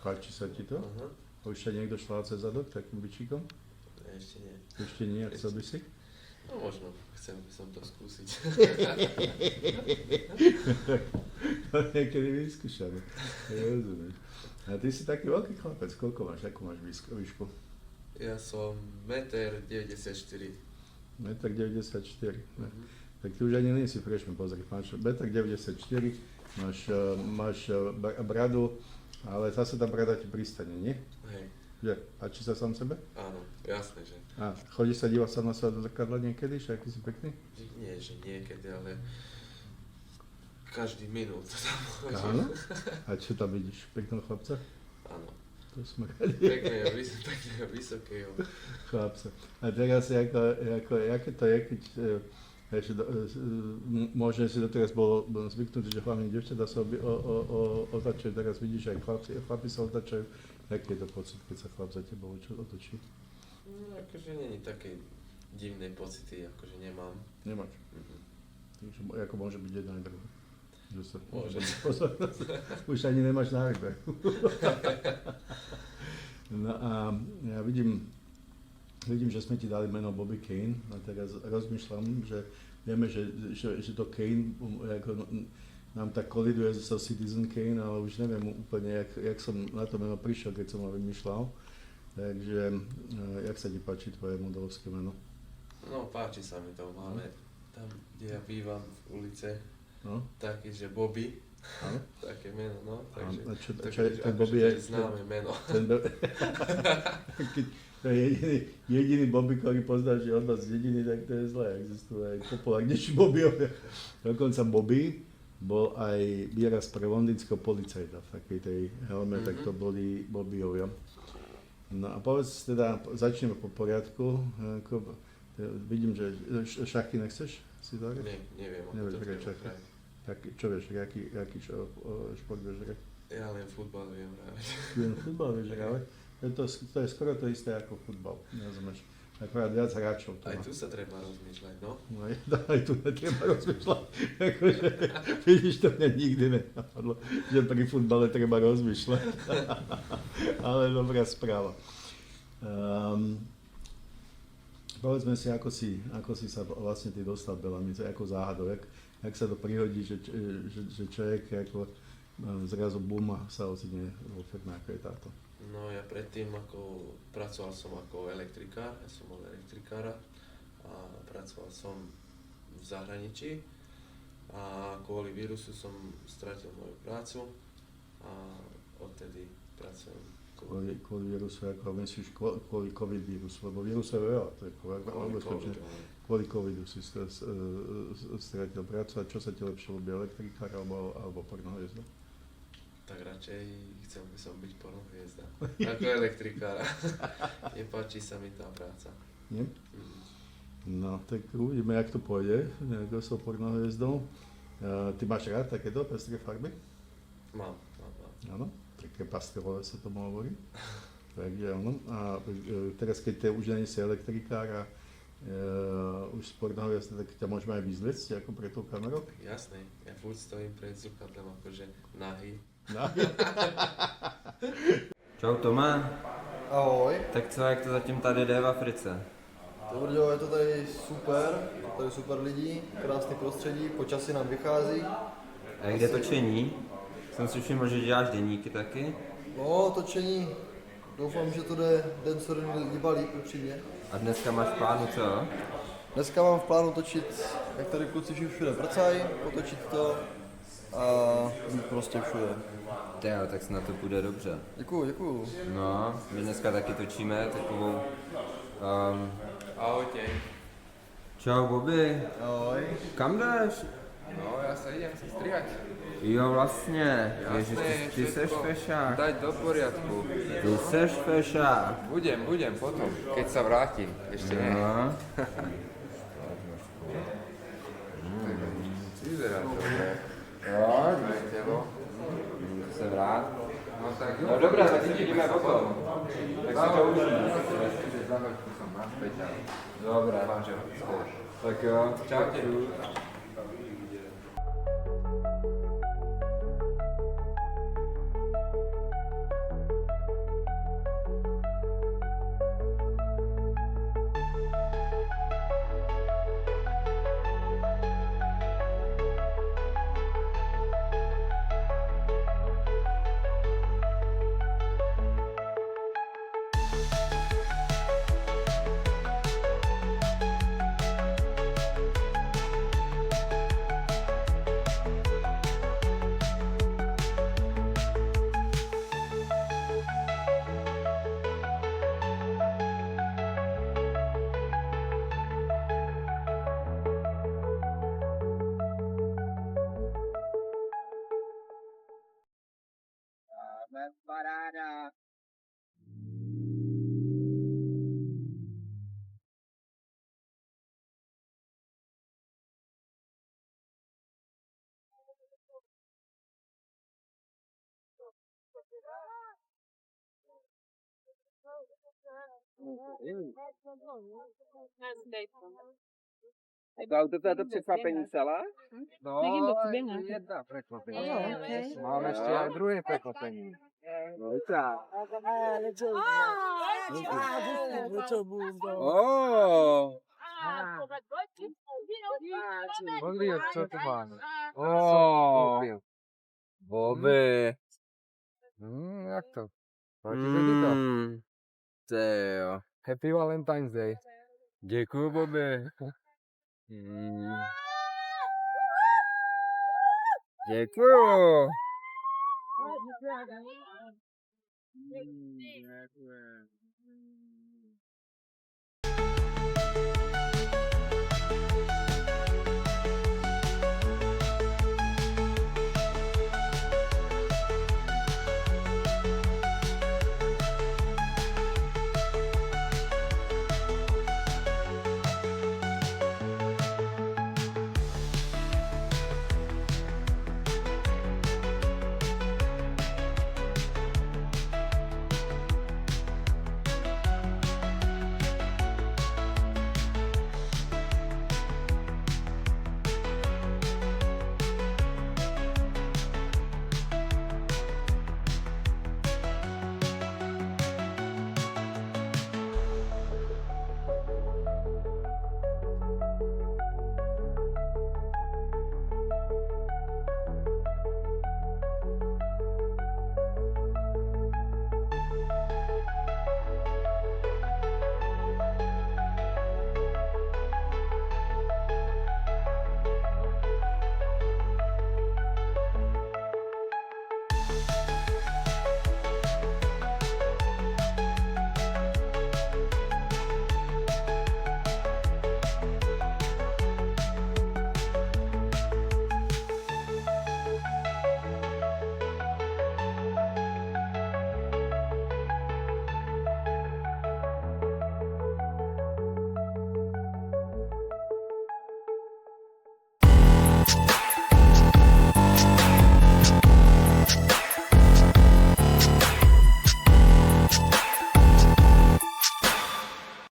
Páči sa ti to? Aha. Už sa niekto šľal cez zadok takým bičíkom? Ešte nie. Ešte nie, a chcel by si? No možno, chcel by som to skúsiť. To niekedy vyskúšame. Rozumieš. A ty si taký veľký chlapec, koľko máš, akú máš výšku? Ja som 1,94 m. 1,94 m. Tak ty už ani nie si freshman, pozri, máš 1,94 m, máš bradu, ale zase tá brada ti pristane, nie? Hej. Že? Páči sa sám sebe? Áno, jasné, že. A chodíš sa dívať sám na seba do zrkadla niekedy, že aký si pekný? Nie, že niekedy, ale každý minút tam chodím. Áno? A čo tam vidíš? Pekného chlapca? Áno. To sme radi. Pekného, vysokého. Chlapca. A teraz, aké to je, keď možno si doteraz bol zvyknutý, že hlavne dievčatá sa otačajú, teraz vidíš aj chlapi sa otačajú. Aký je to pocit, keď sa chlap za tebou otočí? No, akože nie je také divné pocity, akože nemám. Nemáš. Takže ako môže byť jedno aj druhé. Že sa Môže. Už ani nemáš na výber. No a ja vidím, že sme ti dali meno Bobby Kane a teraz rozmýšľam, že vieme, že to Kane ako, nám tak koliduje so Citizen Kane, ale už neviem úplne, jak som na to meno prišiel, keď som ho vymýšľal. Takže, jak sa ti páči tvoje modelovské meno? No, páči sa mi to. Máme tam, kde ja bývam v ulice, No? taký, že Bobby. Áno? Také meno, no. Takže, A čo takže ten Bobby je? známe meno. To je jediný Bobby, ktorý poznáš, že od vás z dediny, tak to je zlé. Existujú aj populárnejší Bobbyovia. Dokonca Bobby bol aj výraz pre londýnskeho policajta v takej tej helme, tak to boli Bobbyovia. No a povedz teda, začneme po poriadku. Vidím, že šachy nechceš si zahrať? Nie, neviem, Nevieš ako to hrať treba šachy? hrať. Tak čo vieš, aký šport vieš hrať? Ja len futbal viem hrať. Len futbal vieš hrať? To je skoro to isté ako futbal, rozumieš? Akorát viac hráčov to Aj má. tu sa treba rozmýšľať, no. No aj tu netreba rozmýšľať. Akože, vidíš, to mňa nikdy nenapadlo, že pri futbale treba rozmýšľať. Ale dobrá správa. Povedzme si, ako si sa vlastne ty dostal do Belamice, ako záhadou, jak sa to prihodí, že človek ako zrazu bum sa ocitne vo firme, ako je táto. No ja predtým ako pracoval som ako elektrikár, ja som bol elektrikára a pracoval som v zahraničí a kvôli vírusu som stratil moju prácu a odtedy pracujem. Kvôli vírusu, ako myslíš, kvôli covid vírusu, lebo vírusu je veľa, to je kvôli covidu si stratil prácu a čo sa ti lepšie ľúbi, elektrikár alebo pornohviezda? Tak radšej chcel by som byť pornohviezda ako elektrikára. Nepáči sa mi tá práca. Nie? No, tak uvidíme, jak to pôjde, ako s pornohviezdou. Ty máš rád takéto pestré farby? Mám. Áno, také pastelové sa tomu hovorí. Takže áno. A teraz, keď ty už nie si elektrikár a už z pornohviezda, tak ťa môžeme aj vyzliecť ako pre tú kamerou? Jasné, ja furt stojím pred zrkadlem akože nahý. Čau Tome, Ahoj. tak co, jak to zatím tady jde v Africe? Dobrý, je to tady super lidi, krásný prostředí, počasí nám vychází. A jak jde točení? Jsem si všiml, že děláš deníky taky. No, točení, doufám, že to jde den co den líbá líp upřímně. A dneska máš v plánu co? Dneska mám v plánu točit, jak tady kluci všude prcají, potočit to a být prostě všude. Jo, tak snad to půjde dobře. Děkuju. No, my dneska taky točíme takovou... Ahojte. Čau Bobby, Ahoj. kam jdeš? No, ja sa idem si strihať. Jo, vlastně, Jasné, ježiš, ty seš všetko fešák. dať do poriadku. Ty seš fešák. Budem potom, keď sa vrátim. Ešte nie. No. Vyzerá to dobre. Jo, Aj telo. se vrát. No tak jo. No dobré, tak si vidíme potom. Tak si to užijeme. Ešte za hoďku som naspäť a Dobré. dúfam, že ho chceš. Tak jo. Čaute. To to překvapení celá? No, jedna překvapení. okay. Mám ještě aj druhé překvapení. No tak. Oh. Pozri, co tu máme. Oh. Bobby. Jak to? Máte to? Jo. Happy Valentine's Day. Děkuju, Bobby. Děkuju.